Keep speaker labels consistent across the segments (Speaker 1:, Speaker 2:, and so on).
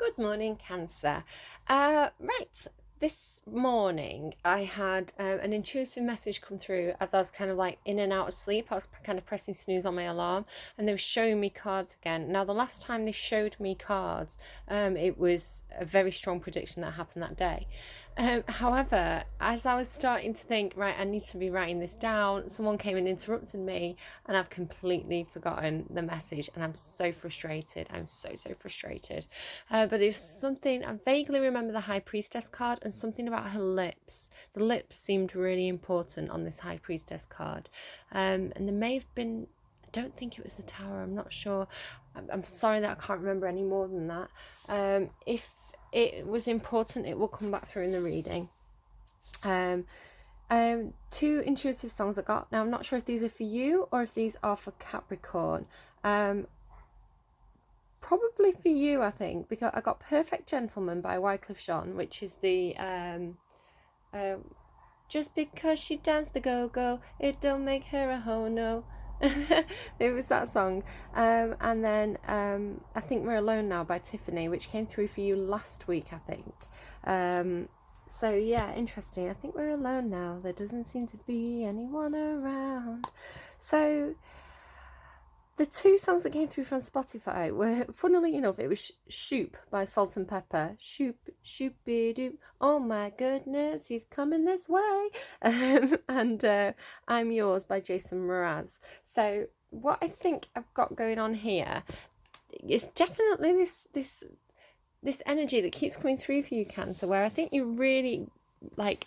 Speaker 1: Good morning, Cancer. Right, this morning I had an intuitive message come through as I was kind of like in and out of sleep. I was kind of pressing snooze on my alarm and they were showing me cards again. Now, the last time they showed me cards, it was a very strong prediction that happened that day. However, as I was starting to think, right, I need to be writing this down, someone came and interrupted me, and I've completely forgotten the message, and I'm so frustrated. I'm so frustrated. But there's something, I vaguely remember the High Priestess card and something about her lips. The lips seemed really important on this High Priestess card. And there may have been, I don't think it was the Tower, I'm not sure. I'm sorry that I can't remember any more than that. If it was important, it will come back through in the reading. Two intuitive songs I got. Now, I'm not sure if these are for you or if these are for Capricorn. Probably for you, I think, because I got Perfect Gentleman by Wyclef, which is the just because she danced the go-go, it don't make her a ho no. It was that song. And then I Think We're Alone Now by Tiffany, which came through for you last week, I think. So yeah, interesting. I think we're alone now. There doesn't seem to be anyone around. So the two songs that came through from Spotify were, funnily enough, it was Shoop by Salt and Pepper. Shoop, shoopy-doop, oh my goodness, he's coming this way. And I'm Yours by Jason Mraz. So what I think I've got going on here is definitely this energy that keeps coming through for you, Cancer, where I think you're really like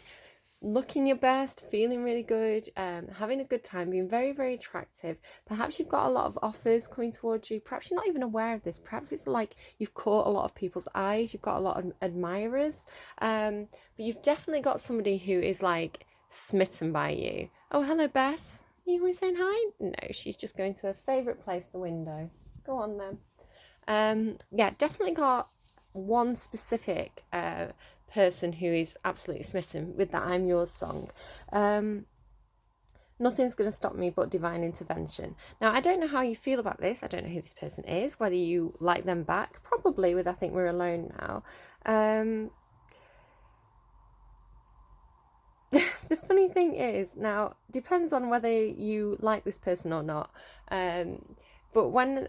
Speaker 1: looking your best, feeling really good, having a good time, being very attractive. Perhaps you've got a lot of offers coming towards you. Perhaps you're not even aware of this. Perhaps it's like you've caught a lot of people's eyes. You've got a lot of admirers. But you've definitely got somebody who is like smitten by you. Oh, hello, Bess. Are you saying hi? No, she's just going to her favourite place, the window. Go on then. Yeah, definitely got one specific person who is absolutely smitten with that I'm Yours song. Nothing's going to stop me but divine intervention. Now, I don't know how you feel about this. I don't know who this person is, whether you like them back. Probably with I Think We're Alone Now. The funny thing is, now, depends on whether you like this person or not. But when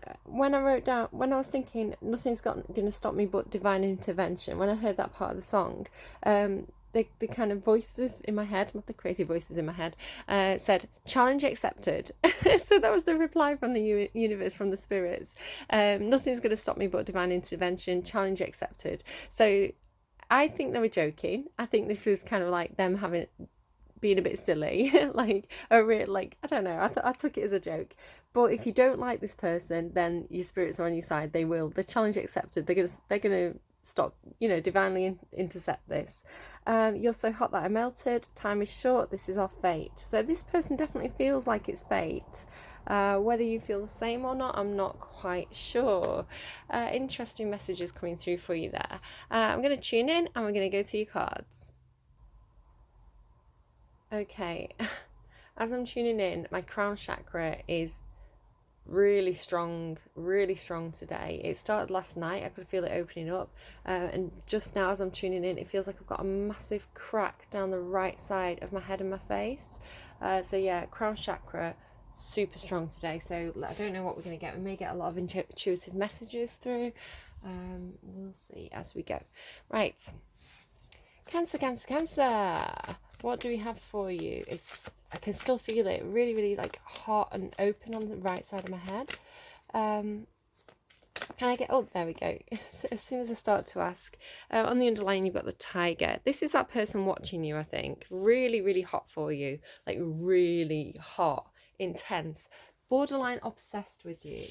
Speaker 1: I wrote down, when I was thinking, nothing's going to stop me but divine intervention, when I heard that part of the song, the kind of voices in my head, not the crazy voices in my head, said, challenge accepted. So that was the reply from the universe, from the spirits. Nothing's going to stop me but divine intervention, challenge accepted. So I think they were joking. I think this was kind of like them being a bit silly, like I don't know. I took it as a joke. But if you don't like this person, then your spirits are on your side. They will. The challenge accepted. They're gonna stop. Divinely intercept this. You're so hot that I melted. Time is short. This is our fate. So this person definitely feels like it's fate. Whether you feel the same or not, I'm not quite sure. Interesting messages coming through for you there. I'm going to tune in and we're going to go to your cards. Okay, as I'm tuning in, my crown chakra is really strong today. It started last night. I could feel it opening up, and just now as I'm tuning in, it feels like I've got a massive crack down the right side of my head and my face. So yeah, crown chakra super strong today. So I don't know what we're going to get. We may get a lot of intuitive messages through. We'll see as we go. Right, Cancer. What do we have for you? I can still feel it really like hot and open on the right side of my head. Can I get, oh, there we go. As soon as I start to ask, on the underline, you've got the tiger. This is that person watching you, I think. Really hot for you. Like really hot, intense, borderline obsessed with you.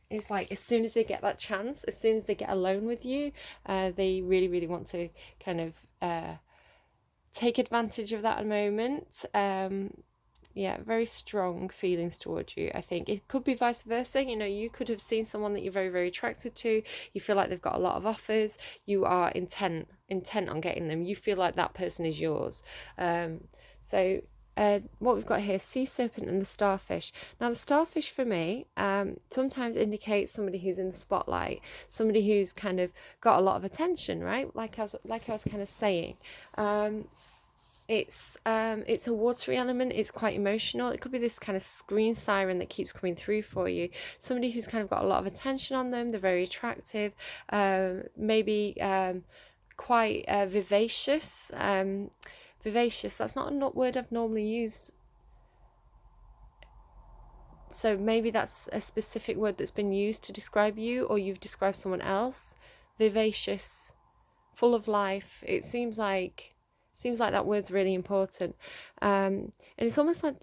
Speaker 1: It's like as soon as they get that chance, as soon as they get alone with you, they really want to kind of take advantage of that moment. Yeah, very strong feelings towards you. I think it could be vice versa. You could have seen someone that you're very attracted to. You feel like they've got a lot of offers. You are intent on getting them. You feel like that person is yours. So what we've got here, sea serpent and the starfish. Now the starfish for me sometimes indicates somebody who's in the spotlight, somebody who's kind of got a lot of attention, right? Like I was kind of saying. It's a watery element. It's quite emotional. It could be this kind of screen siren that keeps coming through for you. Somebody who's kind of got a lot of attention on them. They're very attractive. Maybe quite vivacious. Vivacious. That's not a word I've normally used. So maybe that's a specific word that's been used to describe you, or you've described someone else. Vivacious, full of life. It seems like that word's really important. And it's almost like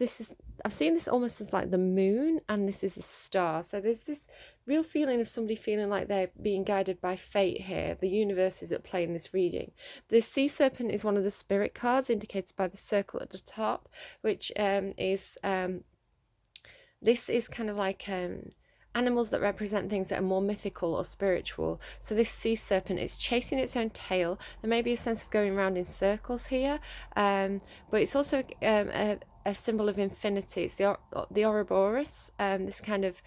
Speaker 1: I've seen this almost as like the moon, and this is a star. So there's this real feeling of somebody feeling like they're being guided by fate here. The universe is at play in this reading. The sea serpent is one of the spirit cards indicated by the circle at the top, which this is kind of like animals that represent things that are more mythical or spiritual. So this sea serpent is chasing its own tail. There may be a sense of going around in circles here, but it's also a symbol of infinity. It's the Ouroboros, this kind of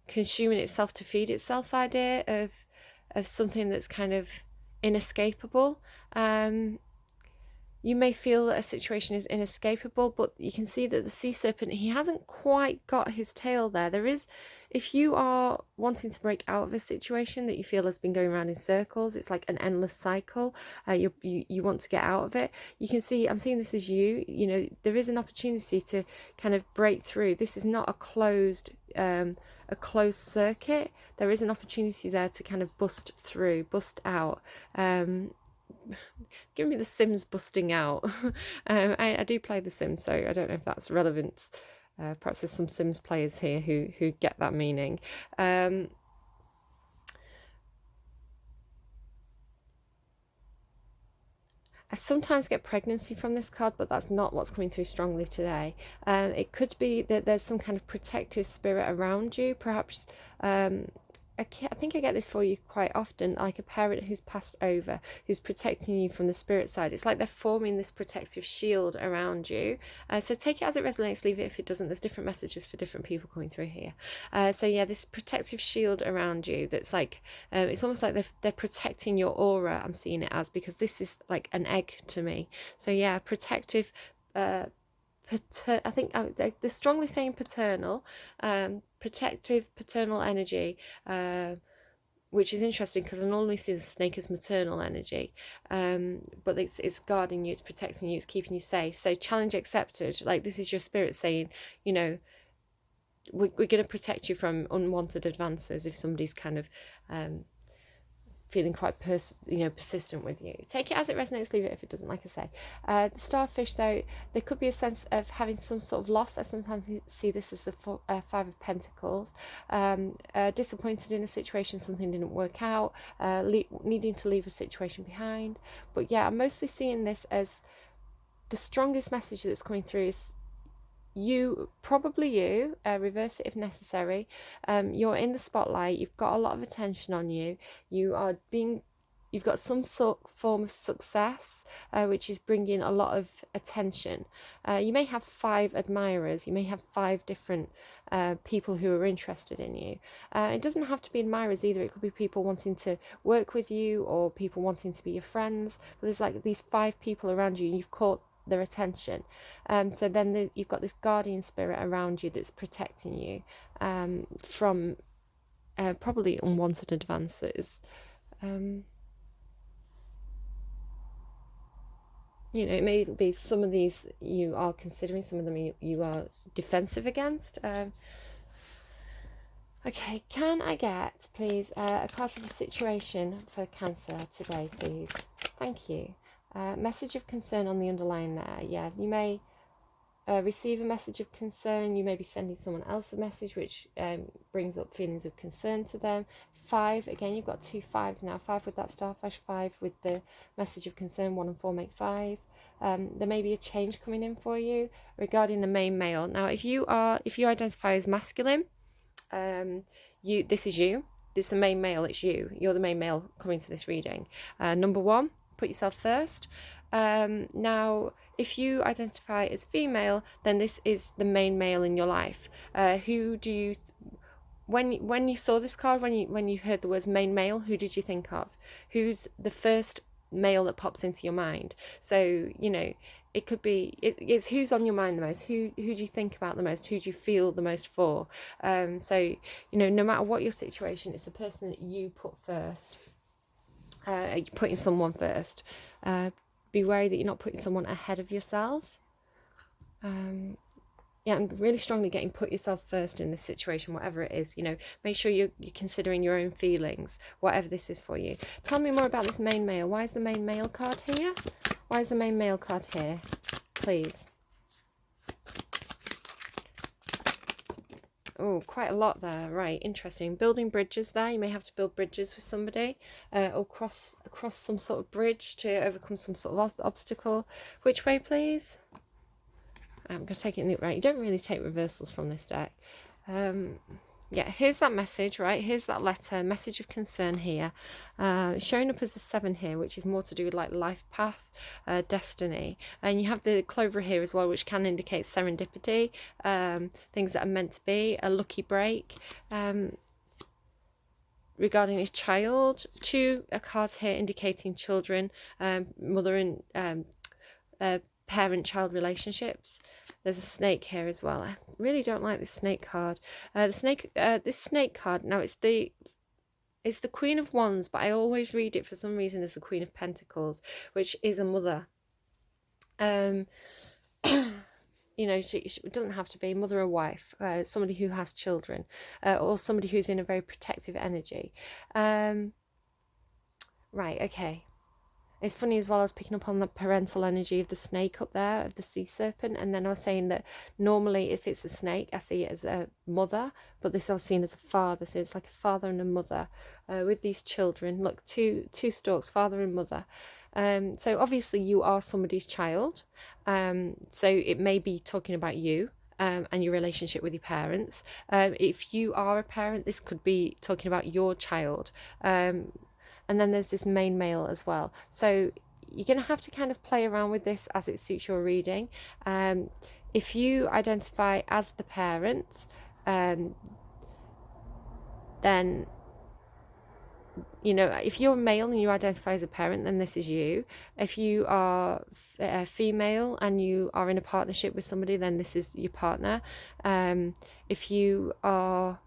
Speaker 1: consuming itself to feed itself idea of something that's kind of inescapable. You may feel that a situation is inescapable, but you can see that the sea serpent, he hasn't quite got his tail there. There is, if you are wanting to break out of a situation that you feel has been going around in circles, it's like an endless cycle. You want to get out of it. You can see, I'm seeing this as you know, there is an opportunity to kind of break through. This is not a closed circuit. There is an opportunity there to kind of bust through, bust out. Give me the Sims busting out. I do play the Sims, so I don't know if that's relevant. Perhaps there's some Sims players here who get that meaning. I sometimes get pregnancy from this card, but that's not what's coming through strongly today. It could be that there's some kind of protective spirit around you, perhaps. I think I get this for you quite often, like a parent who's passed over, who's protecting you from the spirit side. It's like they're forming this protective shield around you. So take it as it resonates, leave it if it doesn't. There's different messages for different people coming through here. So yeah, this protective shield around you that's like, it's almost like they're protecting your aura, I'm seeing it as, because this is like an egg to me. So yeah, protective, I think they're strongly saying paternal, protective paternal energy, which is interesting because I normally see the snake as maternal energy, but it's guarding you, it's protecting you, it's keeping you safe. So challenge accepted. Like, this is your spirit saying, you know, we're going to protect you from unwanted advances if somebody's kind of feeling quite persistent with you. Take it as it resonates, leave it if it doesn't, like I say. The starfish, though, there could be a sense of having some sort of loss. I sometimes see this as the Five of Pentacles. Disappointed in a situation, something didn't work out, needing to leave a situation behind. But yeah, I'm mostly seeing this as the strongest message that's coming through is reverse it if necessary. You're in the spotlight, you've got a lot of attention on you, you've got some form of success, which is bringing a lot of attention. You may have 5 admirers, you may have 5 different people who are interested in you. It doesn't have to be admirers either. It could be people wanting to work with you or people wanting to be your friends. But there's like these 5 people around you and you've caught their attention. So then you've got this guardian spirit around you that's protecting you from probably unwanted advances. You know, it may be some of these you are considering, some of them you are defensive against. Okay, can I get, please, a card for the situation for Cancer today, please? Thank you. Message of concern on the underline there. Yeah, you may receive a message of concern. You may be sending someone else a message which brings up feelings of concern to them. 5, again, you've got 2 5s now. 5 with that starfish, 5 with the message of concern. 1 and 4 make 5. There may be a change coming in for you regarding the main male. Now, if you identify as masculine, this is you. This is the main male. It's you. You're the main male coming to this reading. Number 1. Put yourself first. Now, if you identify as female, then this is the main male in your life. Who do you, when you saw this card, when you heard the words main male, who did you think of? Who's the first male that pops into your mind? So, you know, it could be, it's who's on your mind the most, who do you think about the most, who do you feel the most for? So, you know, no matter what your situation, it's the person that you put first. Putting someone first. Be wary that you're not putting someone ahead of yourself. Yeah, I'm really strongly getting put yourself first in this situation, whatever it is. You know, make sure you're considering your own feelings, whatever this is for you. Tell me more about this main male. Why is the main male card here? Why is the main male card here? Please. Oh, quite a lot there. Right, interesting. Building bridges there. You may have to build bridges with somebody, or cross some sort of bridge to overcome some sort of obstacle. Which way, please? I'm going to take it in the right. You don't really take reversals from this deck. Yeah, here's that message, right? Here's that letter, message of concern here. Showing up as a 7 here, which is more to do with like life path, destiny. And you have the clover here as well, which can indicate serendipity, things that are meant to be, a lucky break. Regarding a child, 2 cards here indicating children, mother and parent-child relationships. There's a snake here as well. I really don't like this snake card. This snake card, now it's the Queen of Wands, but I always read it for some reason as the Queen of Pentacles, which is a mother. You know, she doesn't have to be mother or wife, somebody who has children, or somebody who's in a very protective energy. Right, okay. It's funny as well, I was picking up on the parental energy of the snake up there, of the sea serpent, and then I was saying that normally if it's a snake, I see it as a mother, but this I was seen as a father, so it's like a father and a mother with these children. Look, two stalks, father and mother. So obviously you are somebody's child, so it may be talking about you. And your relationship with your parents. If you are a parent, this could be talking about your child. And then there's this main male as well. So you're going to have to kind of play around with this as it suits your reading. If you identify as the parent, then, you know, if you're male and you identify as a parent, then this is you. If you are female and you are in a partnership with somebody, then this is your partner. If you are...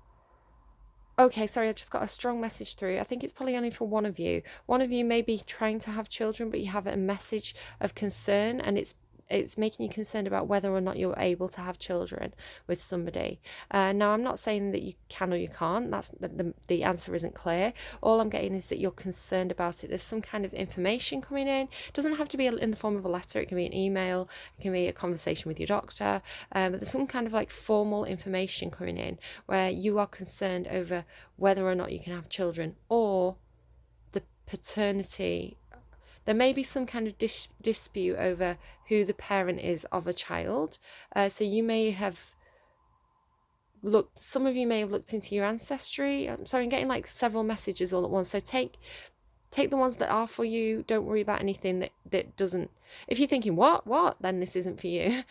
Speaker 1: Okay, sorry, I just got a strong message through. I think it's probably only for one of you. One of you may be trying to have children, but you have a message of concern, and it's making you concerned about whether or not you're able to have children with somebody. Now, I'm not saying that you can or you can't. That's the answer isn't clear. All I'm getting is that you're concerned about it. There's some kind of information coming in. It doesn't have to be in the form of a letter. It can be an email. It can be a conversation with your doctor. But there's some kind of like formal information coming in where you are concerned over whether or not you can have children, or the paternity. There may be some kind of dispute over who the parent is of a child. So you may have some of you may have looked into your ancestry. I'm sorry, I'm getting like several messages all at once. So take the ones that are for you. Don't worry about anything that doesn't. If you're thinking, what, then this isn't for you.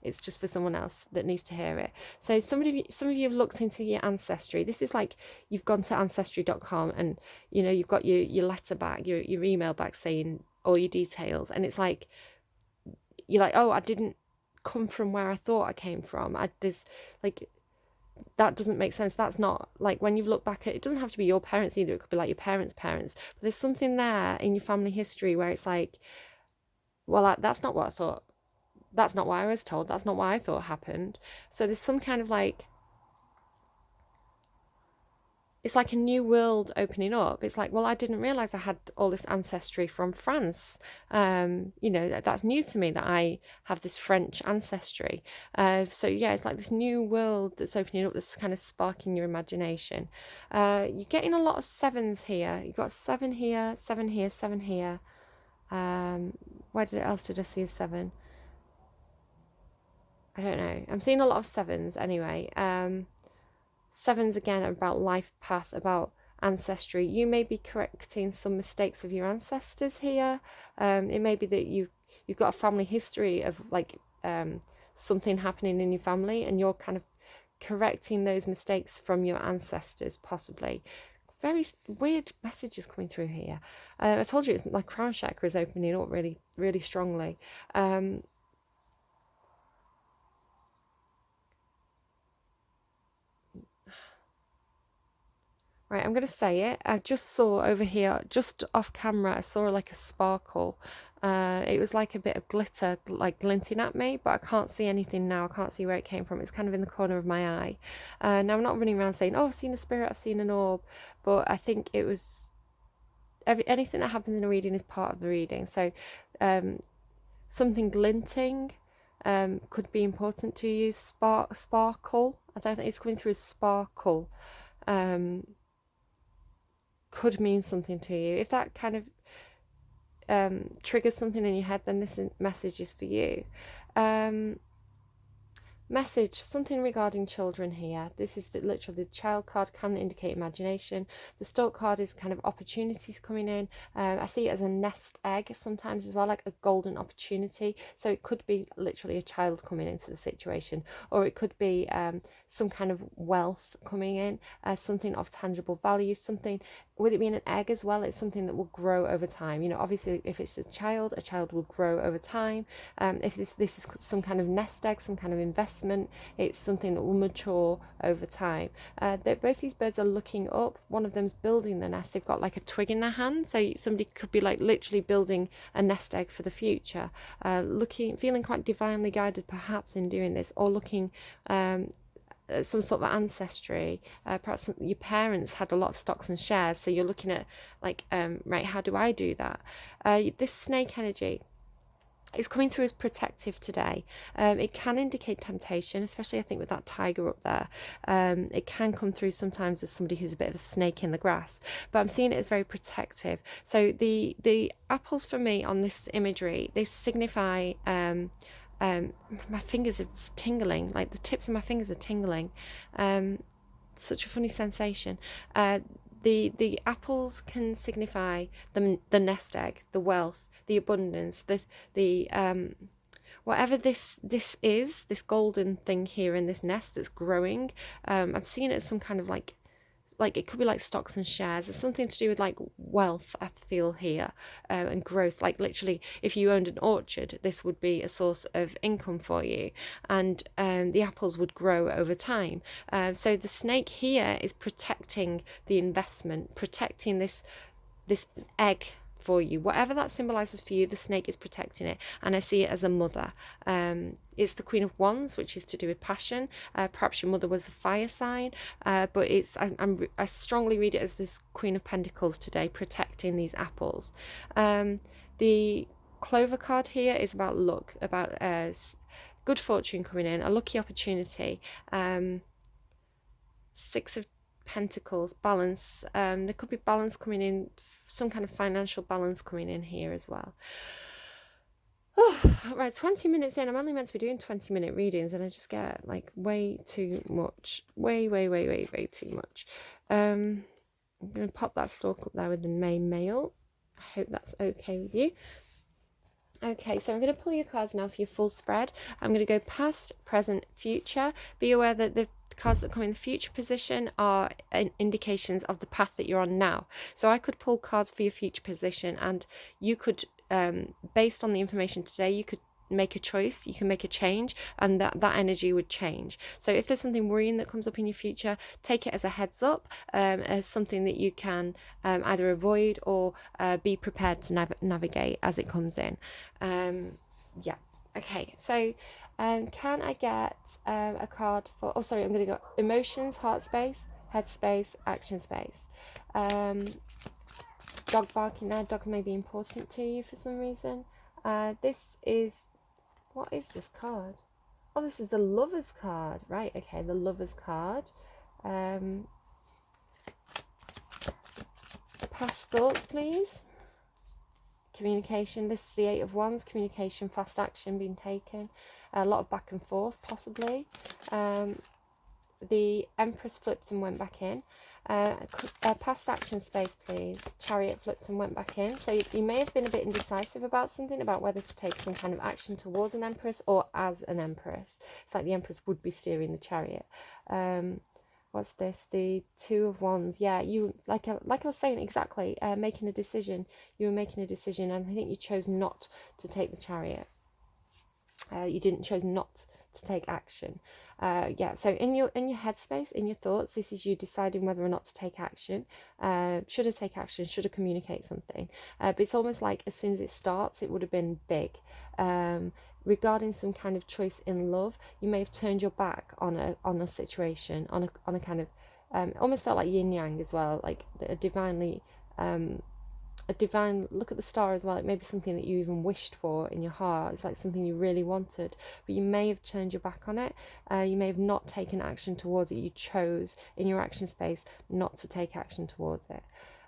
Speaker 1: It's just for someone else that needs to hear it. So some of you have looked into your ancestry. This is like you've gone to ancestry.com and, you know, you've got your letter back, your email back saying all your details. And it's like, you're like, oh, I didn't come from where I thought I came from. That doesn't make sense. That's not, like, when you've looked back at it, doesn't have to be your parents either. It could be like your parents' parents. But there's something there in your family history where it's like, well, that's not what I thought. That's not what I was told. That's not what I thought happened. So there's some kind of like, it's like a new world opening up. It's like, well, I didn't realize I had all this ancestry from France. You know, that's new to me that I have this French ancestry. So yeah, it's like this new world that's opening up, that's kind of sparking your imagination. You're getting a lot of 7s here. You've got 7 here, 7 here, 7 here. Where else did I see a 7? I don't know. I'm seeing a lot of 7s anyway. 7s again are about life path, about ancestry. You may be correcting some mistakes of your ancestors here. It may be that you've got a family history of like something happening in your family, and you're kind of correcting those mistakes from your ancestors, possibly. Very weird messages coming through here. I told you it's my crown chakra is opening up really, really strongly. Right, I'm going to say it. I just saw over here, just off camera, I saw like a sparkle. It was like a bit of glitter, like glinting at me, but I can't see anything now. I can't see where it came from. It's kind of in the corner of my eye. Now, I'm not running around saying, oh, I've seen a spirit, I've seen an orb, but I think it was... anything that happens in a reading is part of the reading. So something glinting could be important to you. Sparkle. I don't think it's coming through as sparkle. Could mean something to you. If that kind of triggers something in your head, then this message is for you. Message, something regarding children here. This is literally the child card can indicate imagination. The stork card is kind of opportunities coming in. I see it as a nest egg sometimes as well, like a golden opportunity. So it could be literally a child coming into the situation, or it could be some kind of wealth coming in, something of tangible value, something, with it being an egg as well, it's something that will grow over time. You know, obviously if it's a child will grow over time. If this is some kind of nest egg, some kind of investment, it's something that will mature over time. Both these birds are looking up. One of them's building the nest. They've got like a twig in their hand, so somebody could be like literally building a nest egg for the future, feeling quite divinely guided perhaps in doing this, or looking some sort of ancestry. Perhaps your parents had a lot of stocks and shares, so you're looking at like, right, how do I do that? This snake energy is coming through as protective today. It can indicate temptation, especially I think with that tiger up there. It can come through sometimes as somebody who's a bit of a snake in the grass, but I'm seeing it as very protective. So the apples for me on this imagery, they signify my fingers are tingling, like the tips of my fingers are tingling. Such a funny sensation. The apples can signify the nest egg, the wealth, the abundance, the whatever this is, this golden thing here in this nest that's growing. I'm seeing it as some kind of like it could be like stocks and shares. It's something to do with like wealth, I feel here, and growth. Like literally, if you owned an orchard, this would be a source of income for you, and the apples would grow over time. So the snake here is protecting the investment, protecting this egg for you. Whatever that symbolizes for you, the snake is protecting it, and I see it as a mother. It's the Queen of Wands, which is to do with passion. Perhaps your mother was a fire sign, but I strongly read it as this Queen of Pentacles today, protecting these apples. The Clover card here is about luck, about good fortune coming in, a lucky opportunity. Six of Pentacles, balance. There could be balance coming in, some kind of financial balance coming in here as well. Oh, right, 20 minutes in. I'm only meant to be doing 20-minute readings, and I just get like way too much. Way too much. I'm going to pop that stalk up there with the main male. I hope that's okay with you. Okay, so I'm going to pull your cards now for your full spread. I'm going to go past, present, future. Be aware that the cards that come in the future position are indications of the path that you're on now. So I could pull cards for your future position, and you could, based on the information today, you could make a choice, you can make a change, and that energy would change. So if there's something worrying that comes up in your future, take it as a heads up, as something that you can either avoid or be prepared to navigate as it comes in. Yeah, okay, so can I get a card for, oh sorry, I'm going to go emotions, heart space, head space, action space. Dog barking there. Dogs may be important to you for some reason. This is, what is this card? Oh, this is the Lover's card. Right, okay, the Lover's card. Past thoughts, please. Communication. This is the Eight of Wands. Communication, fast action being taken. A lot of back and forth, possibly. the Empress flipped and went back in. Past action space, please. Chariot flipped and went back in. So you may have been a bit indecisive about something, about whether to take some kind of action towards an Empress or as an Empress. It's like the Empress would be steering the chariot. What's this? The Two of Wands. Yeah, you like I was saying, exactly. Making a decision. You were making a decision, and I think you chose not to take the chariot. You chose not to take action. Yeah, so in your headspace, in your thoughts, this is you deciding whether or not to take action. Should I take action? Should I communicate something? But it's almost like as soon as it starts, it would have been big. Regarding some kind of choice in love, you may have turned your back on a situation, on a kind of almost felt like yin yang as well, like a divine look at the star as well. It may be something that you even wished for in your heart. It's like something you really wanted, but you may have turned your back on it. You may have not taken action towards it. You chose in your action space not to take action towards it.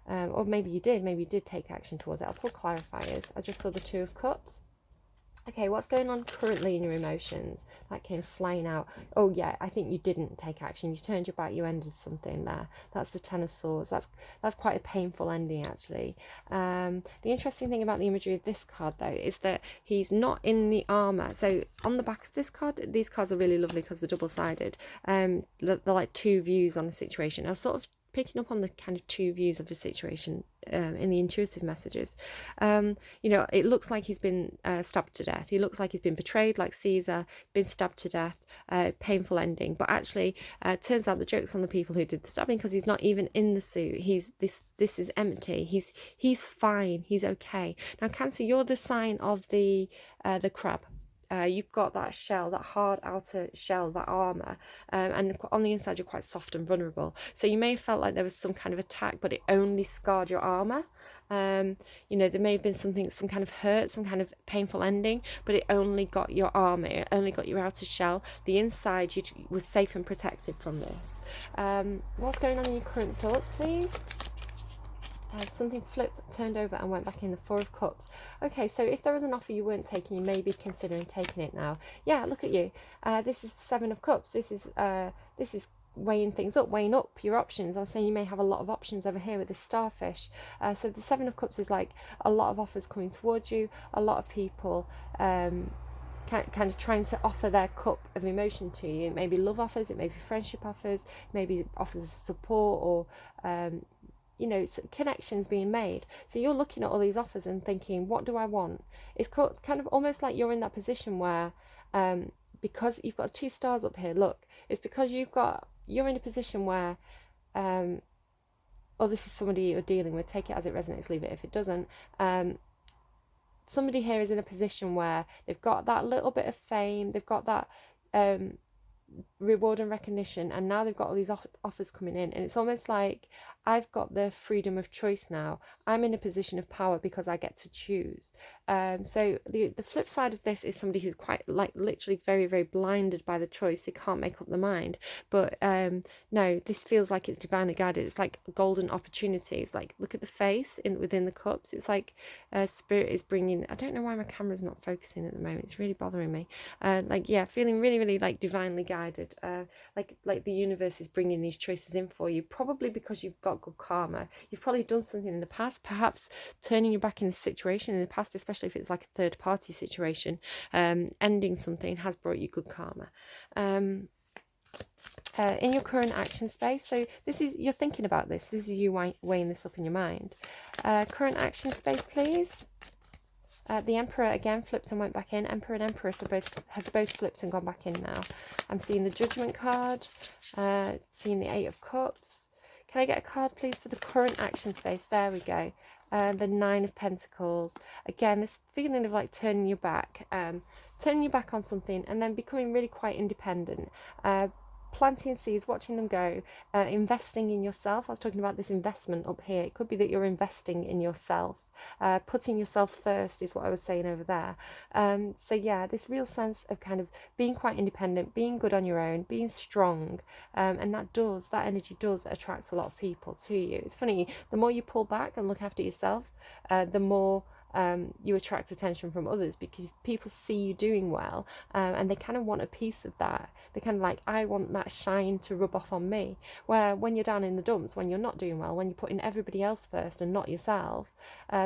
Speaker 1: Or maybe you did take action towards it. I'll pull clarifiers. I just saw the Two of Cups. Okay, what's going on currently in your emotions? That came flying out. Oh yeah, I think you didn't take action. You turned your back, you ended something there. That's the Ten of Swords. That's quite a painful ending, actually. The interesting thing about the imagery of this card, though, is that he's not in the armour. So on the back of this card, these cards are really lovely because they're double-sided. They're like two views on a situation. I was sort of picking up on the kind of two views of the situation in the intuitive messages. It looks like he's been stabbed to death. He looks like he's been betrayed, like Caesar, been stabbed to death, painful ending. But actually, turns out the joke's on the people who did the stabbing, because he's not even in the suit. This is empty. He's fine. He's okay. Now, Cancer, you're the sign of the crab. You've got that shell, that hard outer shell, that armour, and on the inside you're quite soft and vulnerable. So you may have felt like there was some kind of attack, but it only scarred your armour. There may have been some kind of hurt, some kind of painful ending, but it only got your armour, it only got your outer shell. The inside was safe and protected from this. What's going on in your current thoughts, please? Something flipped, turned over and went back in. The Four of Cups. Okay, so if there was an offer you weren't taking, you may be considering taking it now. Yeah, look at you. This is the Seven of Cups. This is weighing things up, weighing up your options. I was saying you may have a lot of options over here with the starfish. So the Seven of Cups is like a lot of offers coming towards you, a lot of people kind of trying to offer their cup of emotion to you. It may be love offers, it may be friendship offers, maybe offers of support, or connections being made. So you're looking at all these offers and thinking, what do I want? It's kind of almost like you're in that position where, because you've got two stars up here, look, it's because you're in a position where, this is somebody you're dealing with. Take it as it resonates, leave it if it doesn't. Somebody here is in a position where they've got that little bit of fame, they've got that reward and recognition, and now they've got all these offers coming in, and it's almost like, I've got the freedom of choice now. I'm in a position of power because I get to choose. So the flip side of this is somebody who's quite literally very, very blinded by the choice. They can't make up their mind. But no, this feels like it's divinely guided. It's like golden opportunities. Like, look at the face within the cups. It's like spirit is bringing. I don't know why my camera's not focusing at the moment. It's really bothering me. Feeling really, really like divinely guided. Like the universe is bringing these choices in for you. Probably because you've got good karma. You've probably done something in the past, perhaps turning your back in this situation in the past, especially if it's like a third party situation. Ending something has brought you good karma. In your current action space, so you're thinking about this is you weighing this up in your mind. Current action space, please. The Emperor again flipped and went back in. Emperor and Empress have both flipped and gone back in now. I'm seeing the Judgment card, seeing the Eight of Cups. Can I get a card, please, for the current action space? There we go. The Nine of Pentacles. Again, this feeling of like turning your back on something and then becoming really quite independent. Planting seeds, watching them go, investing in yourself. I was talking about this investment up here. It could be that you're investing in yourself. Putting yourself first is what I was saying over there. So yeah, this real sense of kind of being quite independent, being good on your own, being strong, and that energy does attract a lot of people to you. It's funny, the more you pull back and look after yourself, the more you attract attention from others, because people see you doing well, and they kind of want a piece of that. They're kind of like, I want that shine to rub off on me. Where when you're down in the dumps, when you're not doing well, when you're putting everybody else first and not yourself,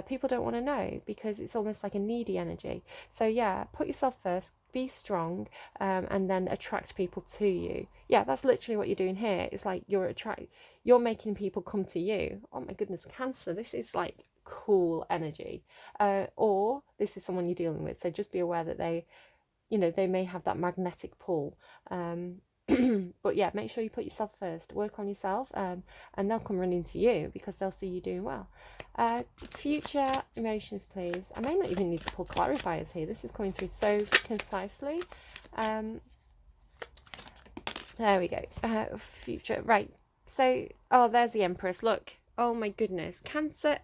Speaker 1: people don't want to know, because it's almost like a needy energy. So yeah, put yourself first, be strong, and then attract people to you. Yeah, that's literally what you're doing here. It's like you're making people come to you. Oh my goodness, Cancer, this is like cool energy. Or this is someone you're dealing with, so just be aware that they may have that magnetic pull. But yeah, make sure you put yourself first, work on yourself, and they'll come running to you because they'll see you doing well. Future emotions, please. I may not even need to pull clarifiers here. This is coming through so concisely. There we go. Future, right. So, there's the Empress. Look. Oh my goodness. Cancer,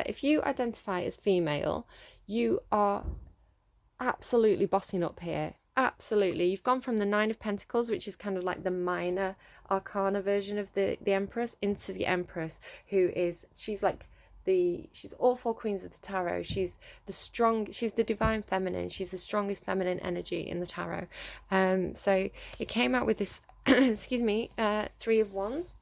Speaker 1: if you identify as female, you are absolutely bossing up here. Absolutely. You've gone from the Nine of Pentacles, which is kind of like the minor arcana version of the Empress, into the Empress, she's all four queens of the tarot. She's the divine feminine. She's the strongest feminine energy in the tarot. So it came out with this, excuse me, Three of Wands.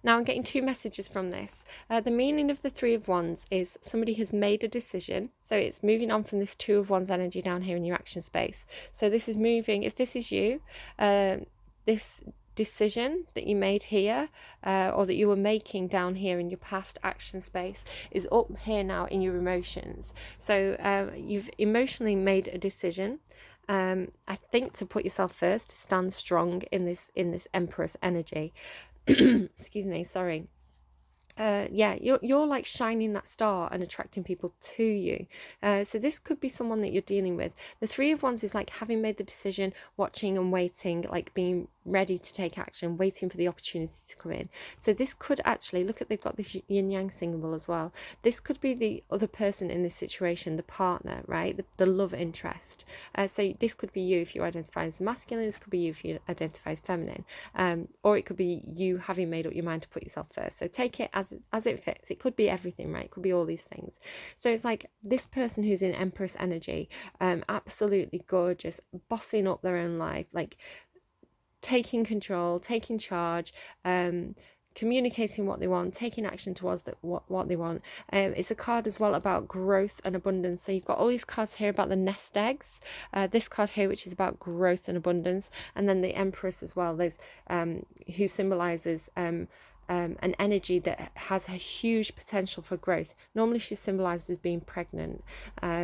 Speaker 1: Now I'm getting two messages from this. The meaning of the Three of Wands is somebody has made a decision. So it's moving on from this Two of Wands energy down here in your action space. So this is moving, if this is you, this decision that you made here, or that you were making down here in your past action space, is up here now in your emotions. So you've emotionally made a decision. I think to put yourself first, to stand strong in this Empress energy. Excuse me, sorry. Yeah, you're like shining that star and attracting people to you. So this could be someone that you're dealing with. The Three of Wands is like having made the decision, watching and waiting, like being ready to take action, waiting for the opportunity to come in. So this could actually, look at, they've got the yin yang symbol as well. This could be the other person in this situation, the partner, right? The love interest. So this could be you if you identify as masculine. This could be you if you identify as feminine. Or it could be you having made up your mind to put yourself first. So take it as it fits. It could be everything, right? It could be all these things. So it's like this person who's in Empress energy, absolutely gorgeous, bossing up their own life, like taking control, taking charge, communicating what they want, taking action towards what they want. It's a card as well about growth and abundance. So you've got all these cards here about the nest eggs, this card here which is about growth and abundance, and then the Empress as well. There's who symbolizes an energy that has a huge potential for growth. Normally she's symbolized as being pregnant,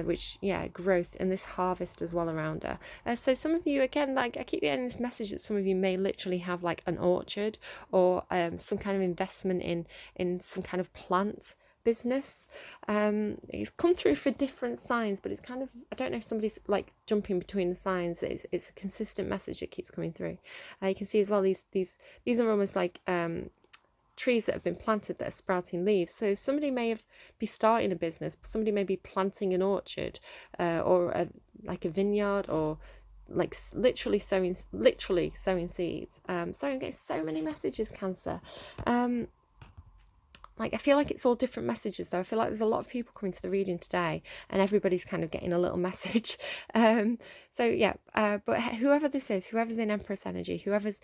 Speaker 1: which, yeah, growth, and this harvest as well around her. So some of you, again, like I keep getting this message that some of you may literally have like an orchard, or some kind of investment in some kind of plant business. It's come through for different signs, but it's kind of, I don't know if somebody's like jumping between the signs. It's a consistent message that keeps coming through. You can see as well these are almost like trees that have been planted that are sprouting leaves. So somebody may be starting a business, somebody may be planting an orchard, or like a vineyard, or like literally sowing seeds. Sorry, I'm getting so many messages, Cancer. Like I feel like it's all different messages though. I feel like there's a lot of people coming to the reading today, and everybody's kind of getting a little message. So yeah, but whoever this is, whoever's in Empress energy, whoever's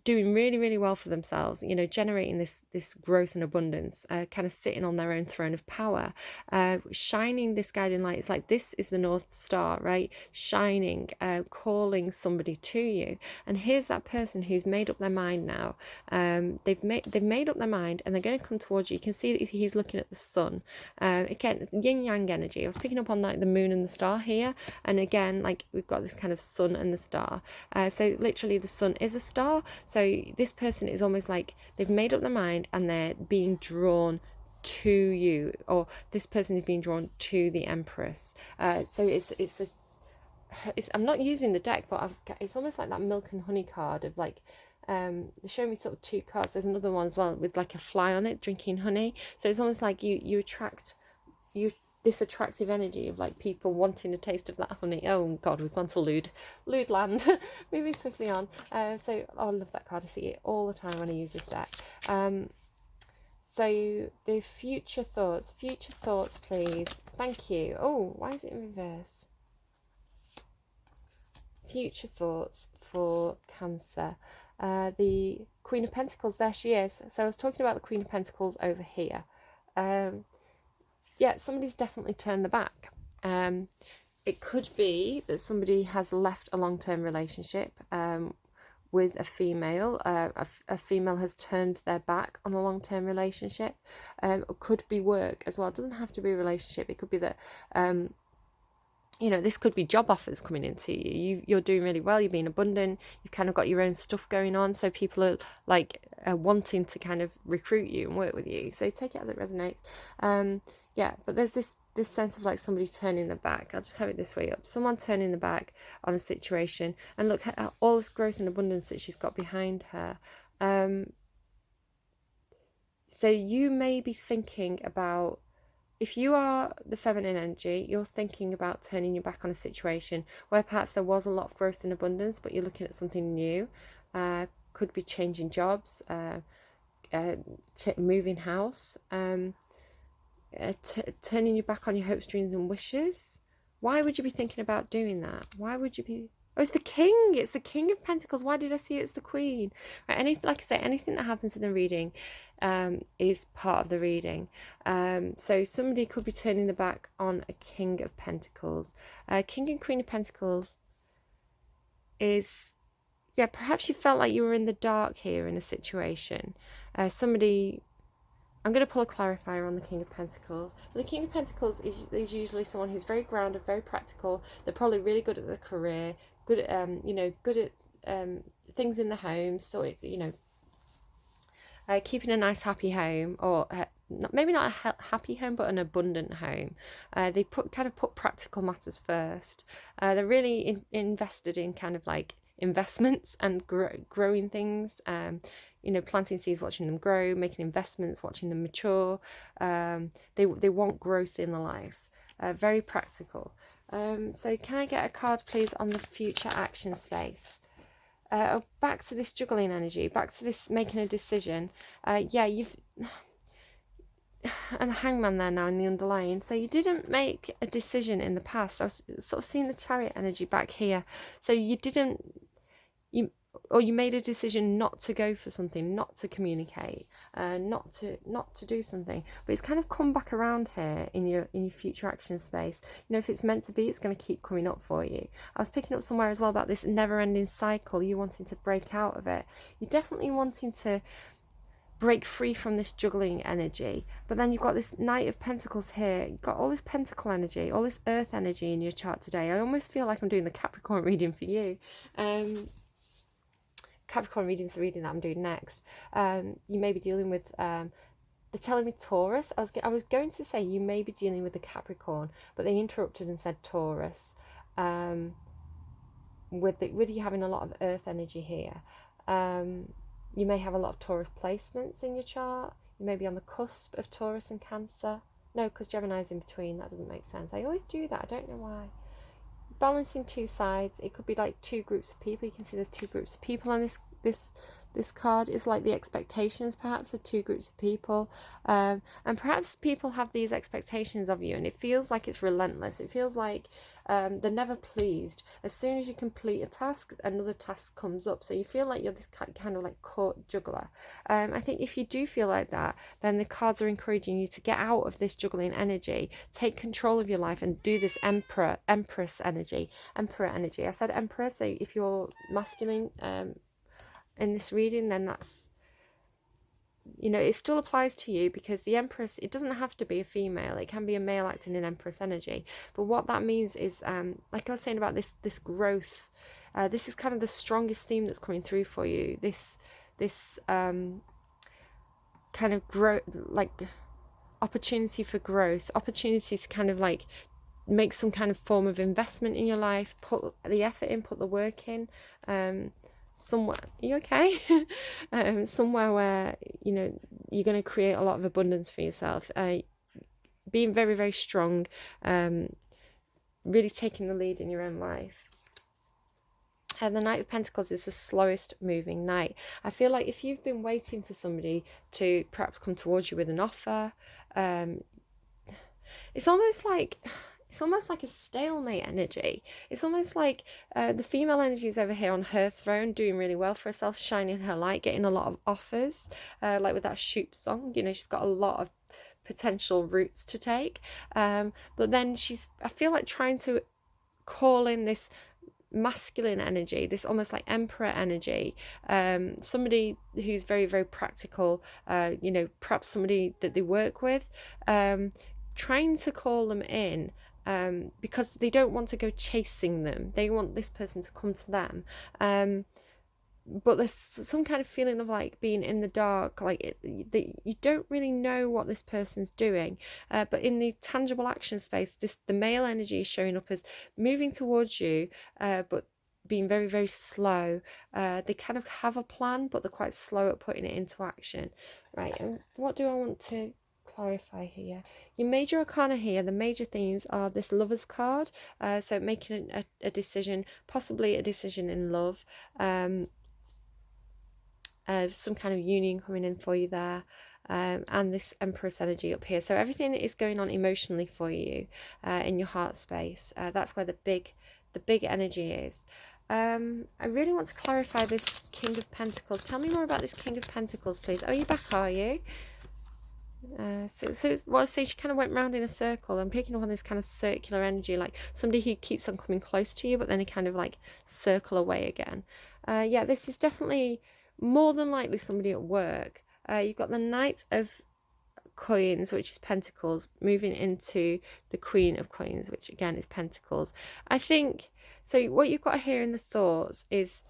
Speaker 1: doing really, really well for themselves, you know, generating this growth and abundance, kind of sitting on their own throne of power, shining this guiding light. It's like this is the North Star, right? Shining, calling somebody to you. And here's that person who's made up their mind now. They've made up their mind, and they're going to come towards you. You can see that he's looking at the sun. Again, yin yang energy. I was picking up on like the moon and the star here, and again, like we've got this kind of sun and the star. So literally, the sun is a star. So this person is almost like they've made up their mind and they're being drawn to you, or this person is being drawn to the Empress. So it's I'm not using the deck, but it's almost like that milk and honey card of like, they're showing me sort of two cards. There's another one as well with like a fly on it drinking honey. So it's almost like you attract this attractive energy of like people wanting a taste of that honey. Oh god, we've gone to lewd land. Moving swiftly on. I love that card. I see it all the time when I use this deck. So the future thoughts, please. Thank you. Oh, why is it in reverse? Future thoughts for Cancer. The Queen of Pentacles, there she is. So I was talking about the Queen of Pentacles over here. Yeah, somebody's definitely turned the back. It could be that somebody has left a long-term relationship with a female. A female has turned their back on a long-term relationship. It could be work as well. It doesn't have to be a relationship. It could be that this could be job offers coming into you. You're doing really well. You're being abundant. You've kind of got your own stuff going on. So people are wanting to kind of recruit you and work with you. So take it as it resonates. Yeah, but there's this sense of somebody turning the back. I'll just have it this way up. Someone turning the back on a situation, and look at all this growth and abundance that she's got behind her. So you may be thinking about, if you are the feminine energy, you're thinking about turning your back on a situation where perhaps there was a lot of growth and abundance, but you're looking at something new. Could be changing jobs, moving house, turning your back on your hopes, dreams and wishes. Why would you be thinking about doing that? Why would you be... Oh, it's the king. It's the King of Pentacles. Why did I see it's the Queen? Right, like I say, anything that happens in the reading is part of the reading. So somebody could be turning the back on a King of Pentacles. King and Queen of Pentacles is... Yeah, perhaps you felt like you were in the dark here in a situation. Somebody... I'm going to pull a clarifier on the King of Pentacles. The King of Pentacles is usually someone who's very grounded, very practical. They're probably really good at their career, good at good at things in the home. So keeping a nice, happy home, or maybe not a happy home, but an abundant home. They put practical matters first. They're really invested in investments and growing things. Planting seeds, watching them grow, making investments, watching them mature. They want growth in their life. Very practical. So can I get a card, please, on the future action space? Back to this juggling energy, back to this making a decision. You've... And the Hangman there now in the underlying. So you didn't make a decision in the past. I was sort of seeing the Chariot energy back here. So you made a decision not to go for something, not to communicate, not to do something. But it's kind of come back around here in your future action space. If it's meant to be, it's going to keep coming up for you. I was picking up somewhere as well about this never-ending cycle. You wanting to break out of it. You're definitely wanting to break free from this juggling energy. But then you've got this Knight of Pentacles here. You've got all this Pentacle energy, all this Earth energy in your chart today. I almost feel like I'm doing the Capricorn reading for you. Capricorn reading is the reading that I'm doing next. You may be dealing with, they're telling me Taurus. I was going to say you may be dealing with the Capricorn, but they interrupted and said Taurus. With you having a lot of Earth energy here. You may have a lot of Taurus placements in your chart. You may be on the cusp of Taurus and Cancer. No, because Gemini's in between. That doesn't make sense. I always do that. I don't know why. Balancing two sides. It could be like two groups of people. You can see there's two groups of people on this card. Is like the expectations perhaps of two groups of people, and perhaps people have these expectations of you and it feels like it's relentless. It feels like they're never pleased. As soon as you complete a task, another task comes up, so you feel like you're this kind of like caught juggler. I think if you do feel like that, then the cards are encouraging you to get out of this juggling energy, take control of your life and do this emperor energy. I said emperor, so if you're masculine in this reading, then that's, it still applies to you, because the Empress, it doesn't have to be a female, it can be a male acting in Empress energy. But what that means is, like I was saying about this growth, this is kind of the strongest theme that's coming through for you. This kind of growth, like opportunity for growth, opportunity to kind of like make some kind of form of investment in your life, put the effort in, put the work in. Somewhere, are you okay? Somewhere where you're going to create a lot of abundance for yourself, being very, very strong, really taking the lead in your own life. The Knight of Pentacles is the slowest moving knight. I feel like if you've been waiting for somebody to perhaps come towards you with an offer, it's almost like a stalemate energy. It's almost like the female energy is over here on her throne, doing really well for herself, shining her light, getting a lot of offers, like with that Shoop song. You know, she's got a lot of potential routes to take, but then I feel like trying to call in this masculine energy, this almost like emperor energy, somebody who's very, very practical, you know, perhaps somebody that they work with, trying to call them in, because they don't want to go chasing them. They want this person to come to them. But there's some kind of feeling of like being in the dark, like you don't really know what this person's doing. But in the tangible action space, the male energy is showing up as moving towards you, but being very, very slow. They kind of have a plan, but they're quite slow at putting it into action. Right, and what do I want to clarify here? Your major arcana here, the major themes are this Lover's card, so making a decision, possibly a decision in love, some kind of union coming in for you there, and this Empress energy up here. So everything is going on emotionally for you, in your heart space. That's where the big energy is. I really want to clarify this King of Pentacles. Tell me more about this King of Pentacles, please. Oh, you're back, are you? So she kind of went round in a circle. I'm picking up on this kind of circular energy, like somebody who keeps on coming close to you, but then they kind of like circle away again. Yeah, this is definitely more than likely somebody at work. You've got the Knight of Coins, which is Pentacles, moving into the Queen of Coins, which again is Pentacles. I think, so what you've got here in the thoughts is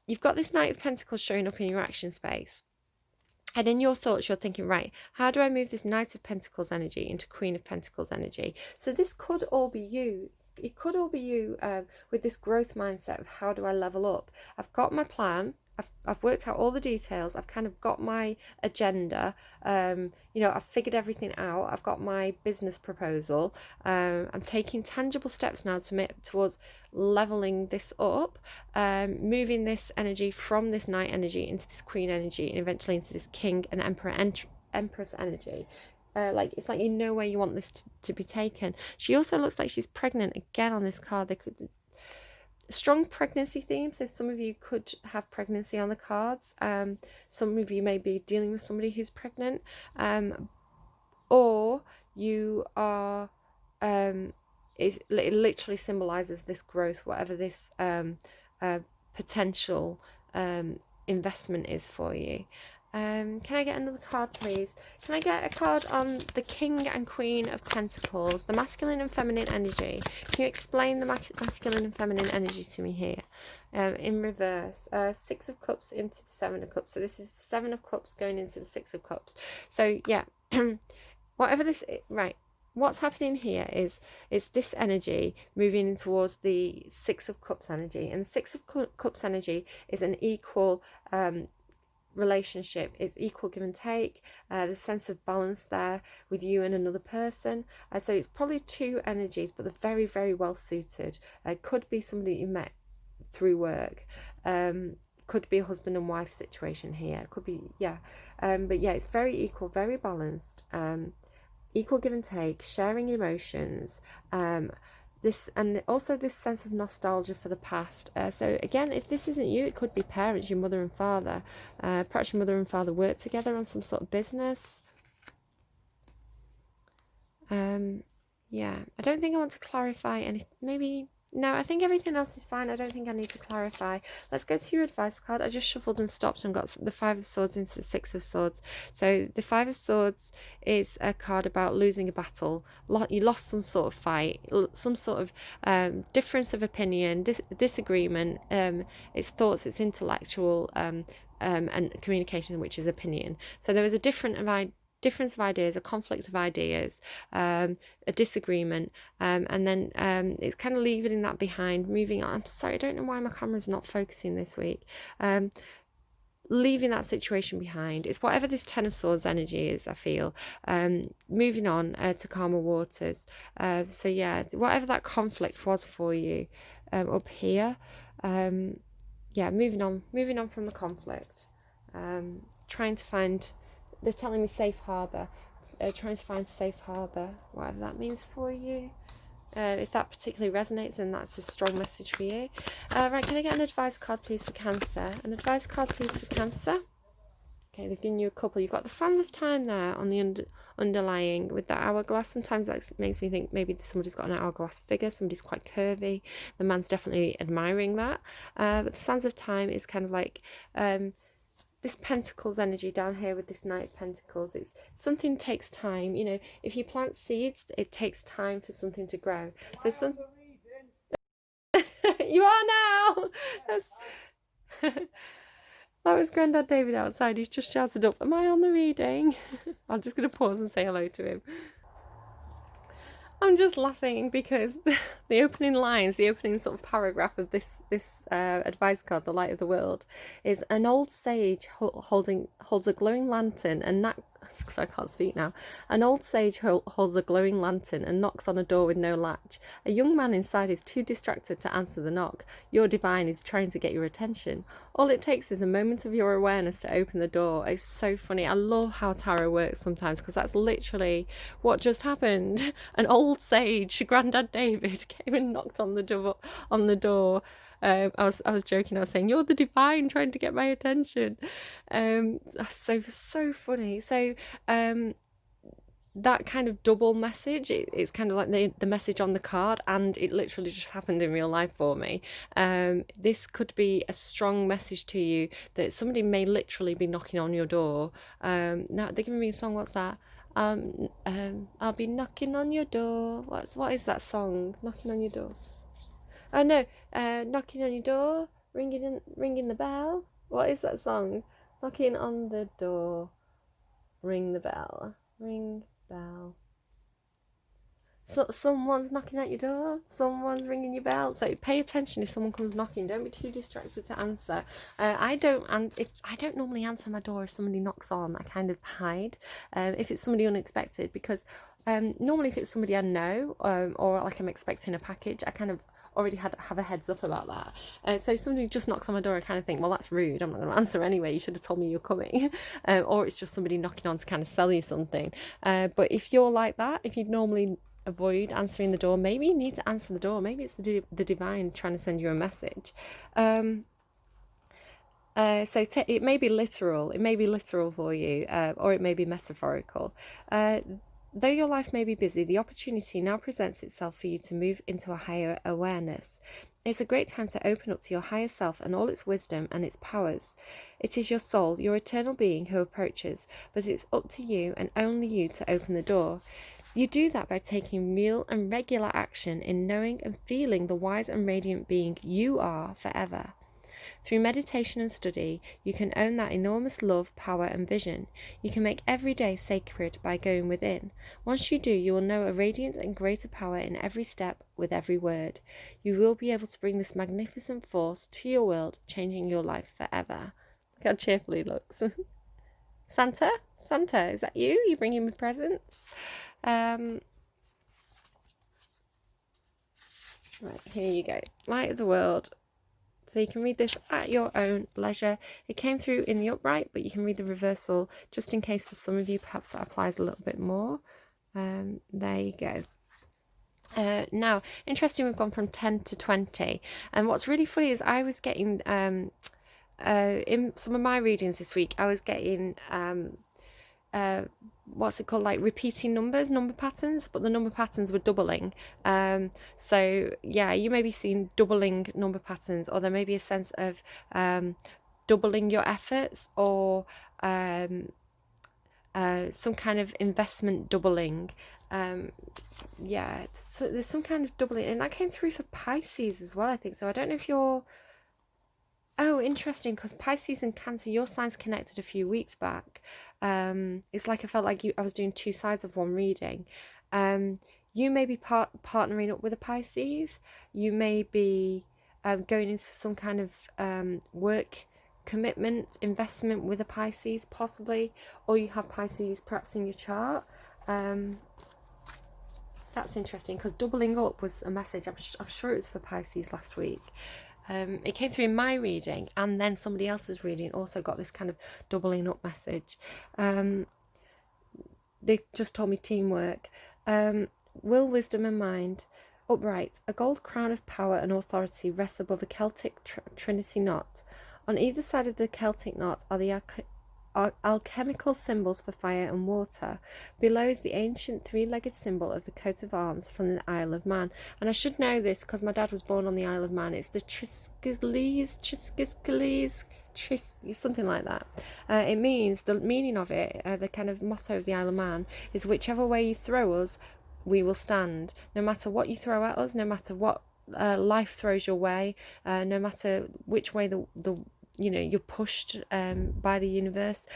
Speaker 1: you've got this Knight of Pentacles showing up in your action space. And in your thoughts, you're thinking, right, how do I move this Knight of Pentacles energy into Queen of Pentacles energy? So this could all be you. It could all be you, with this growth mindset of how do I level up? I've got my plan. I've worked out all the details. I've kind of got my agenda. You know, I've figured everything out. I've got my business proposal. I'm taking tangible steps now towards leveling this up, moving this energy from this Knight energy into this Queen energy, and eventually into this King and Empress energy. Like it's like you know where you want this to be taken. She also looks like she's pregnant again on this card. Strong pregnancy theme, so some of you could have pregnancy on the cards. Some of you may be dealing with somebody who's pregnant, or you are. It literally symbolizes this growth, whatever this potential investment is for you. Can I get another card, please? Can I get a card on the King and Queen of Pentacles, the masculine and feminine energy? Can you explain the masculine and feminine energy to me here? In reverse, Six of Cups into the Seven of Cups. So this is the Seven of Cups going into the Six of Cups. So yeah, whatever this is, right. What's happening here is it's this energy moving in towards the Six of Cups energy, and the Six of Cups energy is an equal relationship. It's equal give and take. There's a sense of balance there with you and another person. So it's probably two energies, but they're very, very well suited. Could be somebody you met through work. Could be a husband and wife situation here. Could be, yeah. But yeah, it's very equal, very balanced. Equal give and take, sharing emotions. This and also this sense of nostalgia for the past. So again, if this isn't you, it could be parents, your mother and father. Perhaps your mother and father work together on some sort of business. Yeah, I don't think I want to clarify anything. Maybe, no, I think everything else is fine. I don't think I need to clarify. Let's go to your advice card. I just shuffled and stopped and got the Five of Swords into the Six of Swords. So the Five of Swords is a card about losing a battle. You lost some sort of fight, some sort of difference of opinion, disagreement. It's thoughts, it's intellectual, and communication, which is opinion. So there was a difference of ideas, a conflict of ideas, a disagreement, and then it's kind of leaving that behind, moving on. I'm sorry, I don't know why my camera's not focusing this week. leaving that situation behind. It's whatever this Ten of Swords energy is, I feel. Moving on to calmer waters. So yeah, whatever that conflict was for you up here, yeah, moving on from the conflict. Trying to find, they're telling me safe harbour. Trying to find safe harbour, whatever that means for you. If that particularly resonates, then that's a strong message for you. Right, can I get an advice card, please, for Cancer? An advice card, please, for Cancer. Okay, they've given you a couple. You've got the Sands of Time there on the underlying with that hourglass. Sometimes that makes me think maybe somebody's got an hourglass figure. Somebody's quite curvy. The man's definitely admiring that. But the Sands of Time is kind of like... this Pentacles energy down here with this Knight of Pentacles. It's something takes time. You know, if you plant seeds, it takes time for something to grow. So you are now. That was Grandad David outside. He's just shouted up, "Am I on the reading?" I'm just going to pause and say hello to him. I'm just laughing because the opening lines, the opening sort of paragraph of this advice card, The Light of the World, is an old sage holds a glowing lantern and because I can't speak now. An old sage holds a glowing lantern and knocks on a door with no latch. A young man inside is too distracted to answer the knock. Your divine is trying to get your attention. All it takes is a moment of your awareness to open the door. It's so funny. I love how tarot works sometimes because that's literally what just happened. An old sage, Grandad David, came and knocked on the door. I was joking. I was saying, "You're the divine trying to get my attention." So funny. So that kind of double message, it's kind of like the message on the card, and it literally just happened in real life for me. This could be a strong message to you that somebody may literally be knocking on your door. Now they're giving me a song. What's that? I'll be knocking on your door. What is that song? Knocking on your door. Oh no, knocking on your door, ringing the bell. What is that song? Knocking on the door, ring the bell, ring bell. So someone's knocking at your door, someone's ringing your bell. So pay attention if someone comes knocking. Don't be too distracted to answer. I don't normally answer my door if somebody knocks on. I kind of hide if it's somebody unexpected, because normally if it's somebody I know or like I'm expecting a package, I kind of already have a heads up about that. So if somebody just knocks on my door, I kind of think, well, that's rude. I'm not going to answer anyway. You should have told me you're coming. Or it's just somebody knocking on to kind of sell you something. But if you're like that, if you'd normally avoid answering the door, maybe you need to answer the door. Maybe it's the divine trying to send you a message. So it may be literal. It may be literal for you, or it may be metaphorical. Though your life may be busy, the opportunity now presents itself for you to move into a higher awareness. It's a great time to open up to your higher self and all its wisdom and its powers. It is your soul, your eternal being, who approaches, but it's up to you and only you to open the door. You do that by taking real and regular action in knowing and feeling the wise and radiant being you are forever. Through meditation and study, you can own that enormous love, power and vision. You can make every day sacred by going within. Once you do, you will know a radiant and greater power in every step, with every word. You will be able to bring this magnificent force to your world, changing your life forever. Look how cheerful he looks. Santa, is that you? You bringing me presents? Right, here you go. Light of the World. So you can read this at your own leisure. It came through in the upright, but you can read the reversal just in case for some of you perhaps that applies a little bit more. There you go. Now, interesting, we've gone from 10 to 20. And what's really funny is I was getting, in some of my readings this week, I was getting... what's it called, like repeating number patterns, but the number patterns were doubling. So yeah, you may be seeing doubling number patterns, or there may be a sense of doubling your efforts, or some kind of investment doubling. Yeah, so there's some kind of doubling, and that came through for Pisces as well, I think. So I don't know if you're... Oh, interesting, because Pisces and Cancer, your signs connected a few weeks back. It's like I felt like I was doing two sides of one reading. You may be partnering up with a Pisces. You may be going into some kind of work commitment, investment with a Pisces possibly, or you have Pisces perhaps in your chart. That's interesting, because doubling up was a message. I'm sure it was for Pisces last week. It came through in my reading, and then somebody else's reading also got this kind of doubling up message. They just told me teamwork. Will, wisdom and mind. Upright, a gold crown of power and authority rests above a Celtic trinity knot. On either side of the Celtic knot are the alchemical symbols for fire and water. Below is the ancient three-legged symbol of the coat of arms from the Isle of Man. And I should know this because my dad was born on the Isle of Man. It's the Triskeles, something like that. It means, the meaning of it, the kind of motto of the Isle of Man is, whichever way you throw us, we will stand. No matter what you throw at us, no matter what life throws your way, no matter which way you're pushed by the universe,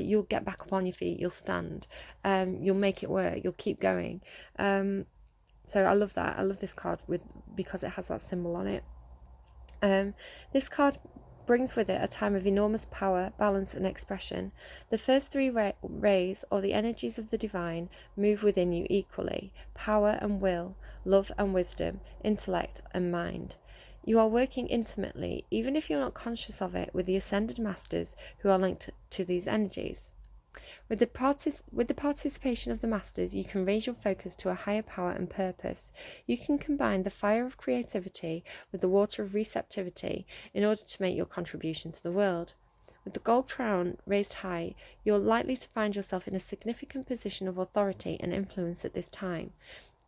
Speaker 1: you'll get back up on your feet, you'll stand, you'll make it work, you'll keep going. So I love that. I love this card because it has that symbol on it. This card brings with it a time of enormous power, balance and expression. The first three rays, or the energies of the divine, move within you equally: power and will, love and wisdom, intellect and mind. You are working intimately, even if you're not conscious of it, with the ascended masters who are linked to these energies. With the participation of the masters, you can raise your focus to a higher power and purpose. You can combine the fire of creativity with the water of receptivity in order to make your contribution to the world. With the gold crown raised high, you're likely to find yourself in a significant position of authority and influence at this time.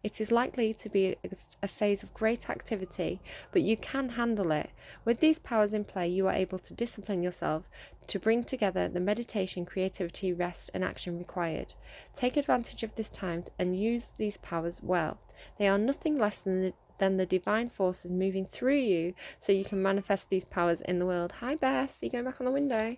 Speaker 1: It is likely to be a phase of great activity, but you can handle it. With these powers in play, you are able to discipline yourself to bring together the meditation, creativity, rest, and action required. Take advantage of this time and use these powers well. They are nothing less than the divine forces moving through you, so you can manifest these powers in the world. Hi, Bess. Are you going back on the window?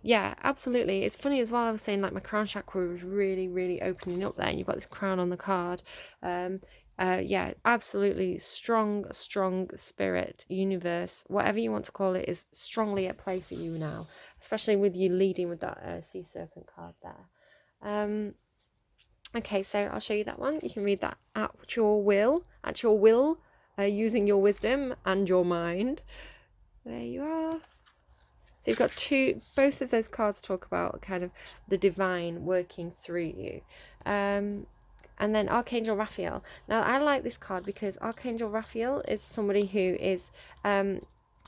Speaker 1: Yeah, absolutely. It's funny as well, I was saying like my crown chakra was really, really opening up there, and you've got this crown on the card. Yeah, absolutely strong spirit, universe, whatever you want to call it, is strongly at play for you now, especially with you leading with that sea serpent card there. Okay, so I'll show you that one. You can read that at your will, using your wisdom and your mind. There you are. So you've got both of those cards talk about kind of the divine working through you. And then Archangel Raphael. Now, I like this card because Archangel Raphael is somebody who is a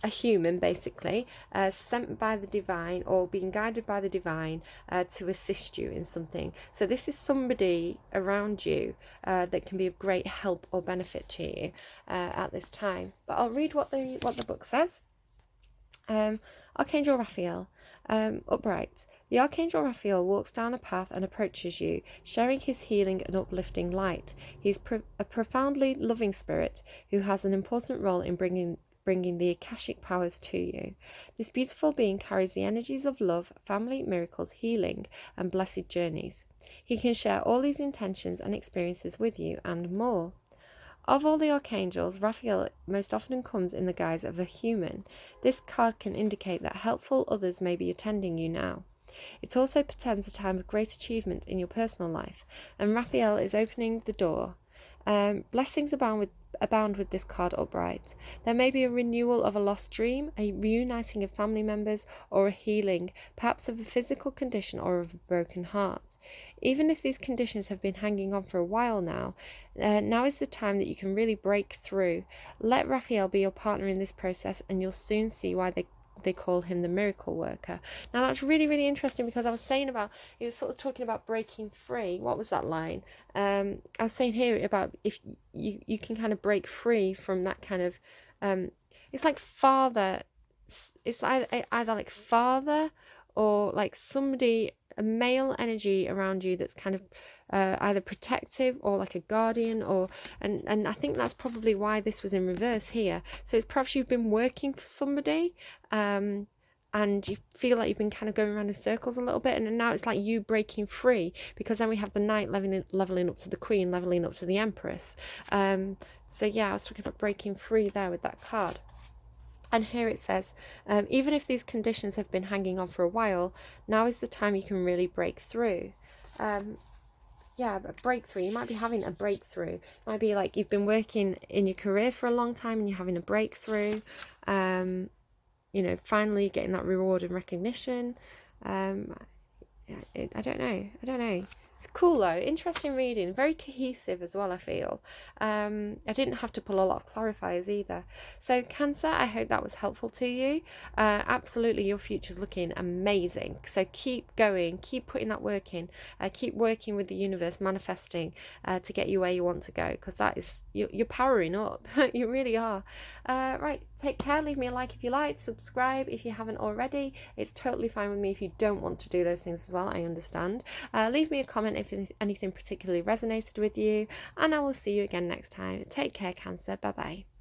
Speaker 1: human, basically, sent by the divine or being guided by the divine to assist you in something. So this is somebody around you that can be of great help or benefit to you at this time. But I'll read what the book says. Archangel Raphael, upright. The Archangel Raphael walks down a path and approaches you, sharing his healing and uplifting light. He is a profoundly loving spirit who has an important role in bringing the Akashic powers to you. This beautiful being carries the energies of love, family, miracles, healing, and blessed journeys. He can share all these intentions and experiences with you and more. Of all the archangels, Raphael most often comes in the guise of a human. This card can indicate that helpful others may be attending you now. It also portends a time of great achievement in your personal life, and Raphael is opening the door. Blessings abound with this card upright. There may be a renewal of a lost dream, a reuniting of family members, or a healing, perhaps of a physical condition or of a broken heart. Even if these conditions have been hanging on for a while now, now is the time that you can really break through. Let Raphael be your partner in this process, and you'll soon see why they call him the miracle worker. Now that's really, really interesting, because I was saying about, it was sort of talking about breaking free. What was that line? I was saying here about if you can kind of break free from that kind of, it's like father, it's either like father or like somebody, a male energy around you that's kind of either protective or like a guardian, or and I think that's probably why this was in reverse here. So it's perhaps you've been working for somebody and you feel like you've been kind of going around in circles a little bit, and now it's like you breaking free, because then we have the knight leveling up to the queen, leveling up to the empress. So yeah, I was talking about breaking free there with that card. And here it says, even if these conditions have been hanging on for a while, now is the time you can really break through. Yeah, a breakthrough. You might be having a breakthrough. It might be like you've been working in your career for a long time and you're having a breakthrough. Finally getting that reward and recognition. I don't know. It's cool though, interesting reading, very cohesive as well, I feel. I didn't have to pull a lot of clarifiers either. So Cancer, I hope that was helpful to you. Absolutely, your future's looking amazing. So keep going, keep putting that work in, keep working with the universe, manifesting to get you where you want to go, because that is, you're powering up. You really are. Right, take care, leave me a like if you like, subscribe if you haven't already. It's totally fine with me if you don't want to do those things as well, I understand. Leave me a comment if anything particularly resonated with you, and I will see you again next time. Take care, Cancer. Bye bye.